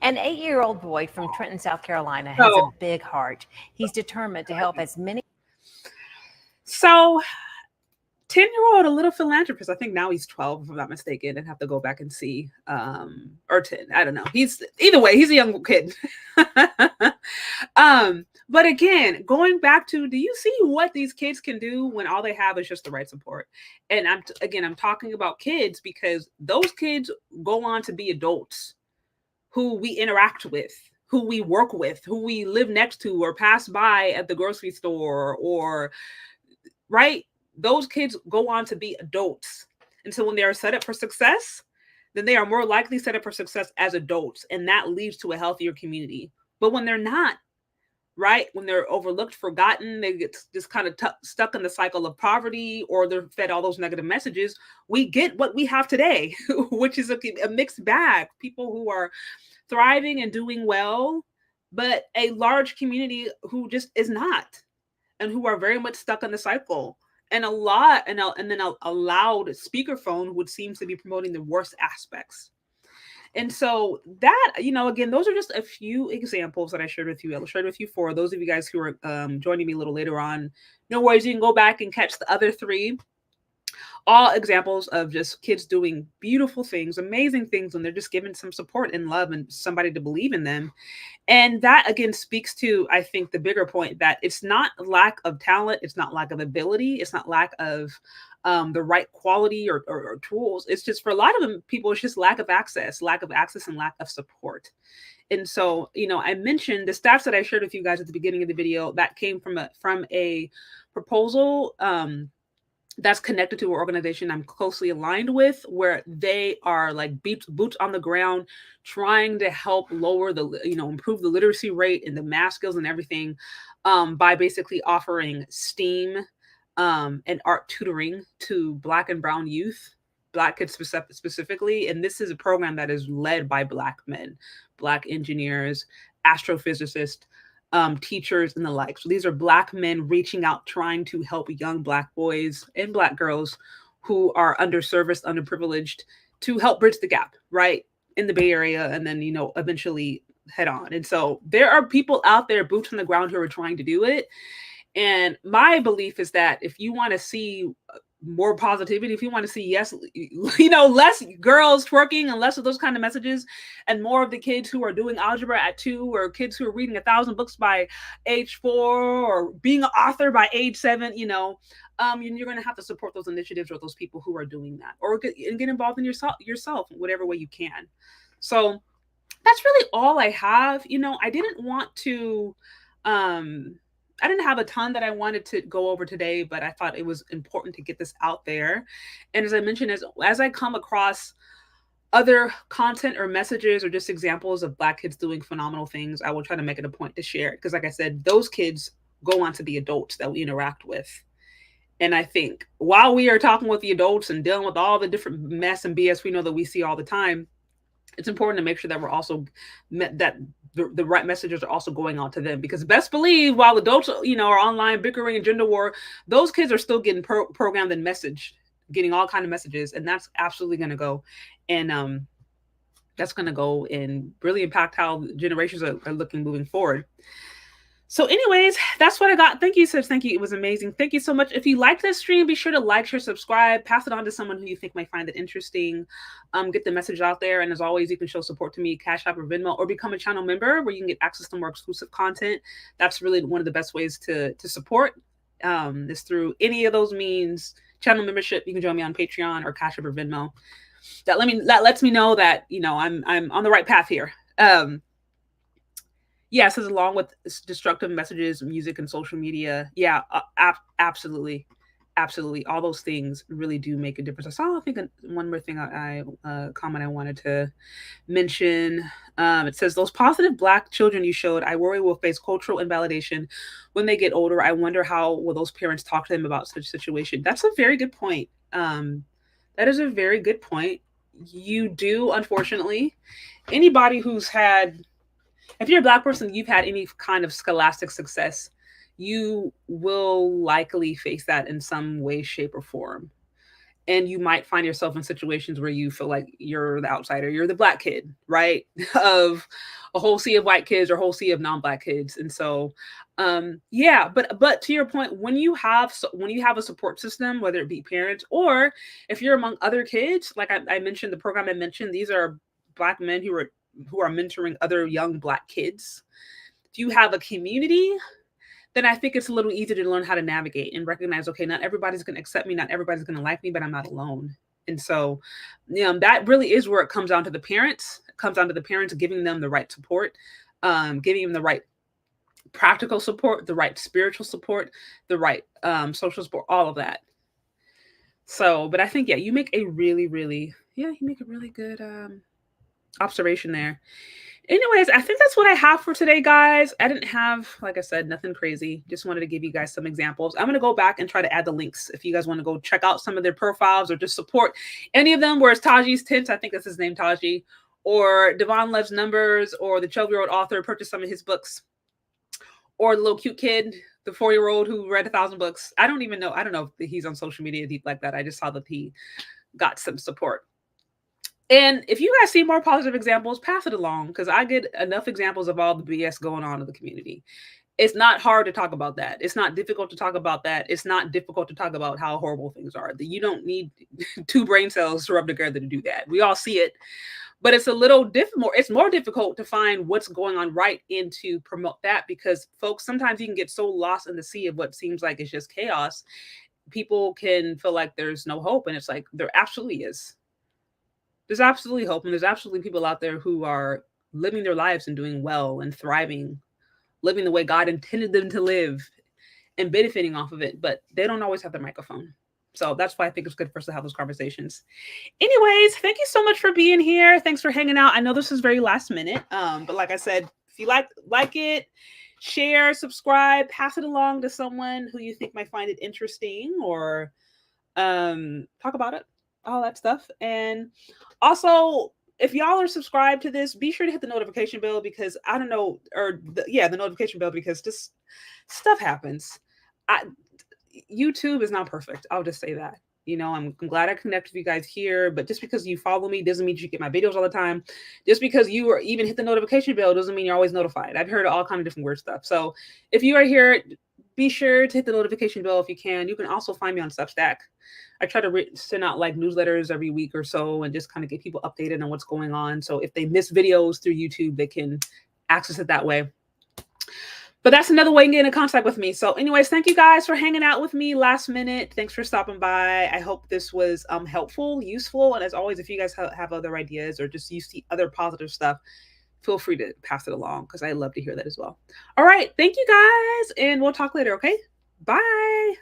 An 8-year-old boy from Trenton, South Carolina has a big heart. He's determined to help as many. So 10-year-old, a little philanthropist. I think now he's 12, if I'm not mistaken. I'd have to go back and see. Or 10, I don't know. Either way, he's a young kid. But again, going back to, do you see what these kids can do when all they have is just the right support? And I'm talking about kids because those kids go on to be adults who we interact with, who we work with, who we live next to or pass by at the grocery store, or right? Those kids go on to be adults. And so when they are set up for success, then they are more likely set up for success as adults. And that leads to a healthier community. But when they're not, right? When they're overlooked, forgotten, they get just kind of stuck in the cycle of poverty, or they're fed all those negative messages, we get what we have today, which is a mixed bag. People who are thriving and doing well, but a large community who just is not, and who are very much stuck in the cycle. And then a loud speakerphone would seem to be promoting the worst aspects. And so that, again, those are just a few examples that I shared with you. I'll share with you for those of you guys who are joining me a little later on. No worries, you can go back and catch the other 3. All examples of just kids doing beautiful things, amazing things, when they're just given some support and love and somebody to believe in them. And that, again, speaks to, I think, the bigger point that it's not lack of talent. It's not lack of ability. It's not lack of the right quality or tools. It's just, for a lot of them, people, it's just lack of access and lack of support. And so, I mentioned the stats that I shared with you guys at the beginning of the video that came from a proposal that's connected to an organization I'm closely aligned with, where they are like boots on the ground, trying to help lower improve the literacy rate and the math skills and everything, by basically offering STEAM and art tutoring to Black and brown youth, Black kids specifically. And this is a program that is led by Black men, Black engineers, astrophysicists, teachers, and the like. So these are Black men reaching out, trying to help young Black boys and Black girls who are underserviced, underprivileged, to help bridge the gap, right, in the Bay Area, and then, eventually head on. And so there are people out there, boots on the ground, who are trying to do it. And my belief is that if you want to see more positivity, if you want to see, less girls twerking and less of those kind of messages, and more of the kids who are doing algebra at 2, or kids who are reading 1,000 books by age 4, or being an author by age 7, you're going to have to support those initiatives or those people who are doing that, or get involved in yourself in whatever way you can. So that's really all I have. I didn't want to, I didn't have a ton that I wanted to go over today, but I thought it was important to get this out there. And as I mentioned, as I come across other content or messages or just examples of Black kids doing phenomenal things, I will try to make it a point to share it. Because like I said, those kids go on to be adults that we interact with. And I think while we are talking with the adults and dealing with all the different mess and BS we know that we see all the time, it's important to make sure that we're also that the right messages are also going out to them, because best believe while adults, are online bickering and gender war, those kids are still getting programmed and messaged, getting all kind of messages. And that's absolutely going to go. And that's going to go and really impact how generations are looking moving forward. So anyways, that's what I got. Thank you, sis. Thank you. It was amazing. Thank you so much. If you like this stream, be sure to like, share, subscribe, pass it on to someone who you think might find it interesting. Get the message out there. And as always, you can show support to me, Cash App or Venmo, or become a channel member where you can get access to more exclusive content. That's really one of the best ways to support is through any of those means. Channel membership, you can join me on Patreon or Cash App or Venmo. That lets me know that, I'm on the right path here. Yes, as along with destructive messages, music, and social media. Yeah, absolutely. Absolutely. All those things really do make a difference. I saw, I think, one more thing comment I wanted to mention. It says, those positive Black children you showed, I worry will face cultural invalidation when they get older. I wonder how will those parents talk to them about such a situation? That's a very good point. That is a very good point. You do, unfortunately, anybody who's had, if you're a Black person, you've had any kind of scholastic success, you will likely face that in some way, shape, or form. And you might find yourself in situations where you feel like you're the outsider, you're the Black kid, right? Of a whole sea of white kids or a whole sea of non-Black kids. And so, yeah, but to your point, when you have a support system, whether it be parents or if you're among other kids, like I mentioned, the program I mentioned, these are Black men who are mentoring other young Black kids. if you have a community, then I think it's a little easier to learn how to navigate and recognize, okay, not everybody's going to accept me, not everybody's going to like me, but I'm not alone. And so, that really is where it comes down to the parents. It comes down to the parents giving them the right support, giving them the right practical support, the right spiritual support, the right social support, all of that. So, but I think, yeah, you make a really, really, you make a really good observation there. Anyways, I think that's what I have for today, guys. I didn't have, like I said, nothing crazy. Just wanted to give you guys some examples. I'm going to go back and try to add the links if you guys want to go check out some of their profiles or just support any of them, whereas Taji's Tints, I think that's his name, Taji, or Devon Loves Numbers, or the 12-year-old author purchased some of his books, or the little cute kid, the 4-year-old who read 1,000 books. I don't know if he's on social media deep like that. I just saw that he got some support. And if you guys see more positive examples, pass it along, because I get enough examples of all the BS going on in the community. It's not hard to talk about that. It's not difficult to talk about that. It's not difficult to talk about how horrible things are. You don't need 2 brain cells to rub together to do that. We all see it. But it's a little difficult. It's more difficult to find what's going on right and to promote that, because folks, sometimes you can get so lost in the sea of what seems like it's just chaos. People can feel like there's no hope. And it's like, there absolutely is. There's absolutely hope. And there's absolutely people out there who are living their lives and doing well and thriving, living the way God intended them to live and benefiting off of it. But they don't always have the microphone. So that's why I think it's good for us to have those conversations. Anyways, thank you so much for being here. Thanks for hanging out. I know this is very last minute, but like I said, if you like it, share, subscribe, pass it along to someone who you think might find it interesting, or talk about it, all that stuff. And also, if y'all are subscribed to this, be sure to hit the notification bell, because I don't know, or the notification bell, because this stuff happens. YouTube is not perfect. I'll just say that. I'm glad I connect with you guys here, but just because you follow me doesn't mean you get my videos all the time. Just because you or even hit the notification bell doesn't mean you're always notified. I've heard all kinds of different weird stuff. So if you are here, be sure to hit the notification bell if you can. You can also find me on Substack. I try to send out like newsletters every week or so and just kind of get people updated on what's going on. So if they miss videos through YouTube, they can access it that way. But that's another way to get in contact with me. So anyways, thank you guys for hanging out with me last minute. Thanks for stopping by. I hope this was helpful, useful. And as always, if you guys have other ideas or just you see other positive stuff, feel free to pass it along, because I love to hear that as well. All right. Thank you guys. And we'll talk later. Okay. Bye.